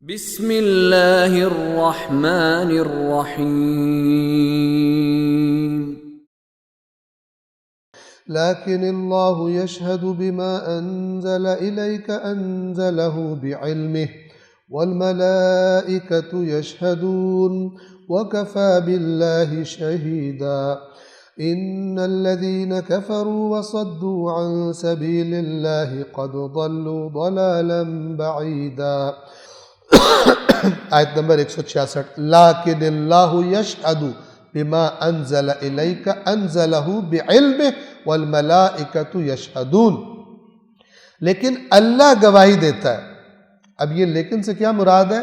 بسم اللہ الرحمن الرحیم لكن الله يشهد بما أنزل إليك أنزله بعلمه والملائكة يشهدون وكفى بالله شهيدا إن الذين كفروا وصدوا عن سبيل الله قد ضلوا ضلالا بعيدا۔ آیت نمبر 166۔ لیکن اللہ یشہد بما انزل الیک انزلہ بعلمہ والملائکۃ یشہدون، لیکن اللہ گواہی دیتا ہے۔ اب یہ لیکن سے کیا مراد ہے؟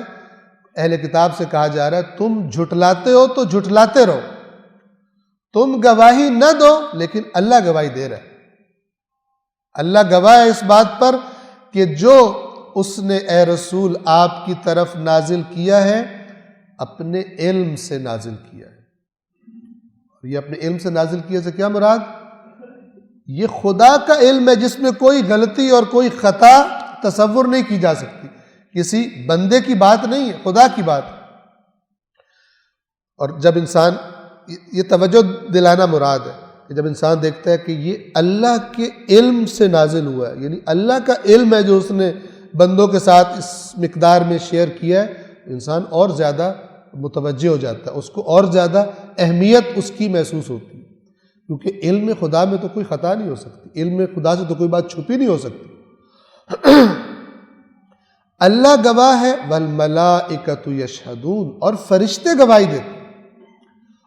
اہل کتاب سے کہا جا رہا ہے تم جھٹلاتے ہو تو جھٹلاتے رہو، تم گواہی نہ دو لیکن اللہ گواہی دے رہا ہے۔ اللہ گواہ ہے اس بات پر کہ جو اس نے اے رسول آپ کی طرف نازل کیا ہے اپنے علم سے نازل کیا ہے۔ یہ اپنے علم سے نازل کیا سے کیا مراد؟ یہ خدا کا علم ہے جس میں کوئی غلطی اور کوئی خطا تصور نہیں کی جا سکتی، کسی بندے کی بات نہیں ہے، خدا کی بات ہے۔ اور جب انسان یہ توجہ دلانا مراد ہے کہ جب انسان دیکھتا ہے کہ یہ اللہ کے علم سے نازل ہوا ہے، یعنی اللہ کا علم ہے جو اس نے بندوں کے ساتھ اس مقدار میں شیئر کیا ہے، انسان اور زیادہ متوجہ ہو جاتا ہے، اس کو اور زیادہ اہمیت اس کی محسوس ہوتی ہے، کیونکہ علم خدا میں تو کوئی خطا نہیں ہو سکتی، علم خدا سے تو کوئی بات چھپی نہیں ہو سکتی۔ اللہ گواہ ہے والملائکۃ یشہدون، اور فرشتے گواہی دیتے۔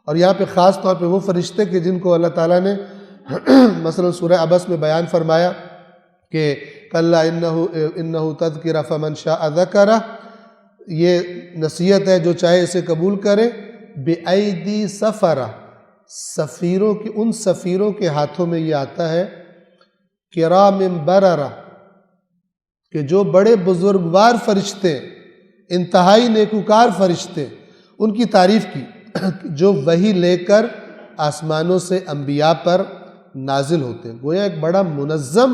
اور یہاں پہ خاص طور پہ وہ فرشتے کہ جن کو اللہ تعالیٰ نے مثلا سورہ عبس میں بیان فرمایا کہ کلا انہ تذکرہ فمن شاء ذکرہ، یہ نصیحت ہے جو چاہے اسے قبول کرے، بِأَيْدِي سَفَرَةٍ، سفیروں کے، ان سفیروں کے ہاتھوں میں یہ آتا ہے، کرام بررہ، کہ جو بڑے بزرگوار فرشتے، انتہائی نیکوکار فرشتے، ان کی تعریف کی جو وحی لے کر آسمانوں سے انبیاء پر نازل ہوتے ہیں۔ گویا ایک بڑا منظم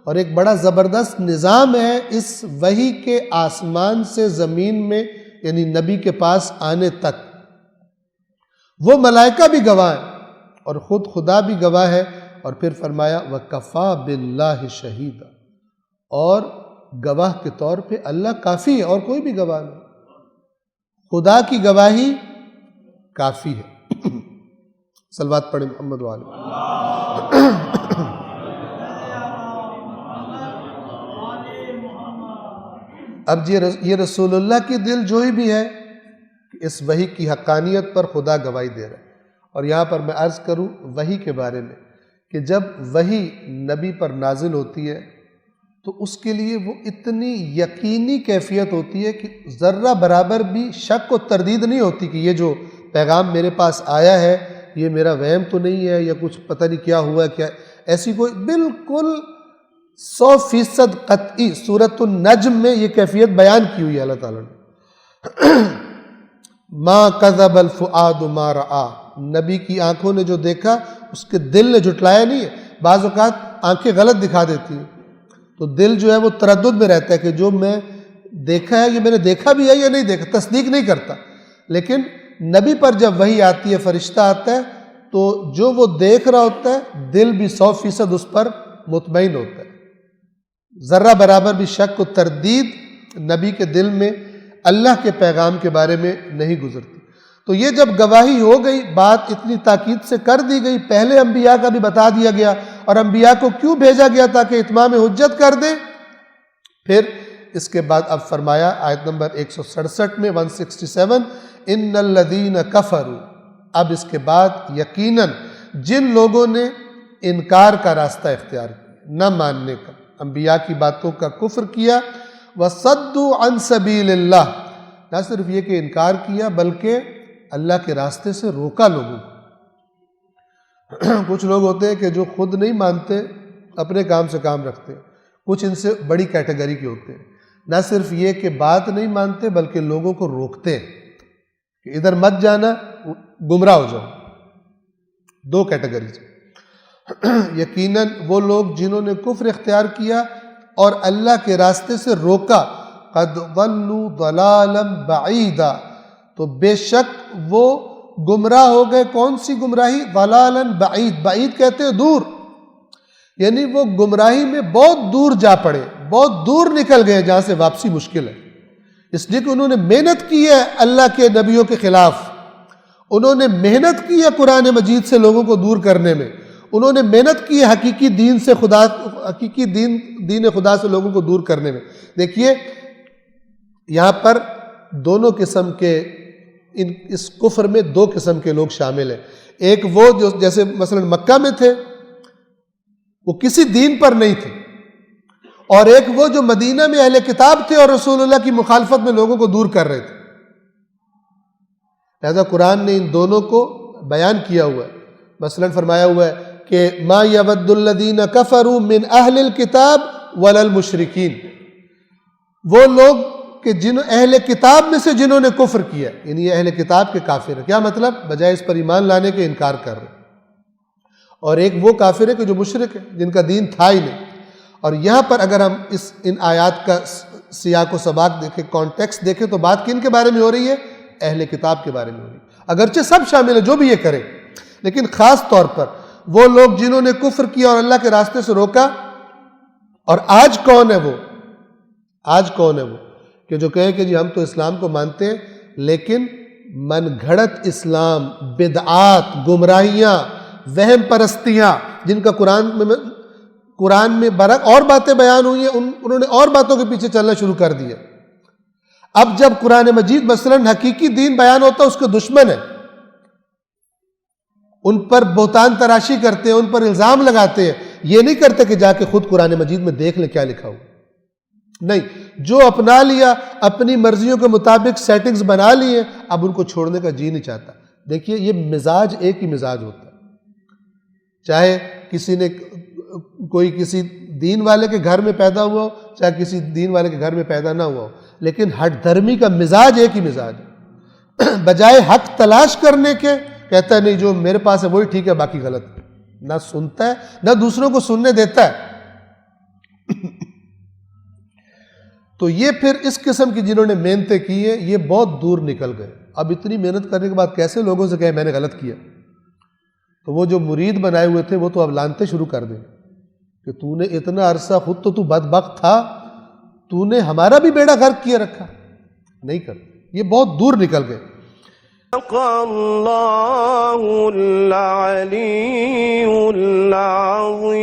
اور ایک بڑا زبردست نظام ہے اس وحی کے آسمان سے زمین میں، یعنی نبی کے پاس آنے تک۔ وہ ملائکہ بھی گواہ ہیں اور خود خدا بھی گواہ ہے، اور پھر فرمایا وَكَفَى بِاللَّهِ شَهِيدًا، اور گواہ کے طور پہ اللہ کافی ہے اور کوئی بھی گواہ نہیں، خدا کی گواہی کافی ہے۔ صلوات پڑھیں محمد وآلہ۔ اب یہ رسول اللہ کی دل جوئی بھی ہے کہ اس وحی کی حقانیت پر خدا گواہی دے رہا ہے۔ اور یہاں پر میں عرض کروں وحی کے بارے میں کہ جب وحی نبی پر نازل ہوتی ہے تو اس کے لیے وہ اتنی یقینی کیفیت ہوتی ہے کہ ذرہ برابر بھی شک و تردید نہیں ہوتی کہ یہ جو پیغام میرے پاس آیا ہے یہ میرا وہم تو نہیں ہے یا کچھ پتہ نہیں کیا ہوا ہے کیا، ایسی کوئی بالکل 100% قطعی۔ سورۃ النجم میں یہ کیفیت بیان کی ہوئی ہے اللہ تعالیٰ نے۔ ما کذب الفؤاد ما رآ، نبی کی آنکھوں نے جو دیکھا اس کے دل نے جھٹلایا نہیں ہے۔ بعض اوقات آنکھیں غلط دکھا دیتی ہیں تو دل جو ہے وہ تردد میں رہتا ہے کہ جو میں دیکھا ہے یہ میں نے دیکھا بھی ہے یا نہیں دیکھا، تصدیق نہیں کرتا۔ لیکن نبی پر جب وحی آتی ہے، فرشتہ آتا ہے، تو جو وہ دیکھ رہا ہوتا ہے دل بھی 100% اس پر مطمئن ہوتا ہے، ذرہ برابر بھی شک و تردید نبی کے دل میں اللہ کے پیغام کے بارے میں نہیں گزرتی۔ تو یہ جب گواہی ہو گئی، بات اتنی تاکید سے کر دی گئی، پہلے انبیاء کا بھی بتا دیا گیا، اور انبیاء کو کیوں بھیجا گیا تاکہ اتمام حجت کر دیں۔ پھر اس کے بعد اب فرمایا آیت نمبر 167 میں 167، ان الذین کفروا، اب اس کے بعد یقیناً جن لوگوں نے انکار کا راستہ اختیار کیا، نہ ماننے کا، انبیاء کی باتوں کا کفر کیا، وَصَدُّوا عَن سَبِيلِ اللَّهِ، نہ صرف یہ کہ انکار کیا بلکہ اللہ کے راستے سے روکا لوگوں کو۔ کچھ لوگ ہوتے ہیں کہ جو خود نہیں مانتے، اپنے کام سے کام رکھتے ہیں، کچھ ان سے بڑی کیٹیگری کے ہوتے ہیں، نہ صرف یہ کہ بات نہیں مانتے بلکہ لوگوں کو روکتے ہیں کہ ادھر مت جانا گمراہ ہو جاؤ۔ دو کیٹیگریز۔ یقیناً وہ لوگ جنہوں نے کفر اختیار کیا اور اللہ کے راستے سے روکا، قد ضلوا ضلالا بعیدا، تو بے شک وہ گمراہ ہو گئے. کون سی گمراہی؟ ضلالا بعید، بعید کہتے ہیں دور، یعنی وہ گمراہی میں بہت دور جا پڑے، بہت دور نکل گئے جہاں سے واپسی مشکل ہے. اس لیے کہ انہوں نے محنت کی ہے اللہ کے نبیوں کے خلاف، انہوں نے محنت کی ہے قرآن مجید سے لوگوں کو دور کرنے میں، انہوں نے محنت کی ہے حقیقی دین سے حقیقی دین خدا سے لوگوں کو دور کرنے میں. دیکھیے یہاں پر دونوں قسم کے اس کفر میں دو قسم کے لوگ شامل ہیں. ایک وہ جو جیسے مثلا مکہ میں تھے، وہ کسی دین پر نہیں تھے، اور ایک وہ جو مدینہ میں اہل کتاب تھے اور رسول اللہ کی مخالفت میں لوگوں کو دور کر رہے تھے. لہذا قرآن نے ان دونوں کو بیان کیا ہوا ہے. مثلا فرمایا ہوا ہے کہ ما یود الذین کفروا من اہل الکتاب ولا المشرکین، وہ لوگ کہ جن اہل کتاب میں سے جنہوں نے کفر کیا، یعنی یہ اہل کتاب کے کافر ہیں. کیا مطلب؟ بجائے اس پر ایمان لانے کے انکار کر رہے. اور ایک وہ کافر ہے کہ جو مشرک ہے، جن کا دین تھا ہی نہیں. اور یہاں پر اگر ہم ان آیات کا سیاق و سباق دیکھیں، کانٹیکسٹ دیکھیں، تو بات کن کے بارے میں ہو رہی ہے؟ اہل کتاب کے بارے میں ہو رہی ہے. اگرچہ سب شامل ہیں جو بھی یہ کرے، لیکن خاص طور پر وہ لوگ جنہوں نے کفر کیا اور اللہ کے راستے سے روکا. اور آج کون ہے وہ؟ آج کون ہے وہ کہ جو کہے کہ جی ہم تو اسلام کو مانتے ہیں، لیکن من گھڑت اسلام، بدعات، گمراہیاں، وہم پرستیاں، جن کا قرآن میں برعکس اور باتیں بیان ہوئی ہیں، انہوں نے اور باتوں کے پیچھے چلنا شروع کر دیا. اب جب قرآن مجید مثلا حقیقی دین بیان ہوتا ہے، اس کے دشمن ہیں، ان پر بہتان تراشی کرتے ہیں، ان پر الزام لگاتے ہیں. یہ نہیں کرتے کہ جا کے خود قرآن مجید میں دیکھ لیں کیا لکھا ہو. نہیں، جو اپنا لیا، اپنی مرضیوں کے مطابق سیٹنگز بنا لیے، اب ان کو چھوڑنے کا جی نہیں چاہتا. دیکھیے یہ مزاج ایک ہی مزاج ہوتا ہے، چاہے کوئی کسی دین والے کے گھر میں پیدا ہوا ہو، چاہے کسی دین والے کے گھر میں پیدا نہ ہوا ہو، لیکن ہٹ دھرمی کا مزاج ایک ہی مزاج ہے. بجائے حق تلاش کرنے کے کہتا ہے نہیں جو میرے پاس ہے وہی ٹھیک ہے، باقی غلط. نہ سنتا ہے نہ دوسروں کو سننے دیتا ہے. تو یہ پھر اس قسم کی جنہوں نے محنتیں کی ہیں، یہ بہت دور نکل گئے. اب اتنی محنت کرنے کے بعد کیسے لوگوں سے کہے میں نے غلط کیا؟ تو وہ جو مرید بنائے ہوئے تھے وہ تو اب لانتے شروع کر دیں کہ تو نے اتنا عرصہ خود تو بدبخت تھا، تو نے ہمارا بھی بیڑا غرق کیے رکھا. نہیں کر، یہ بہت دور نکل گئے. اللہ العلی العظیم.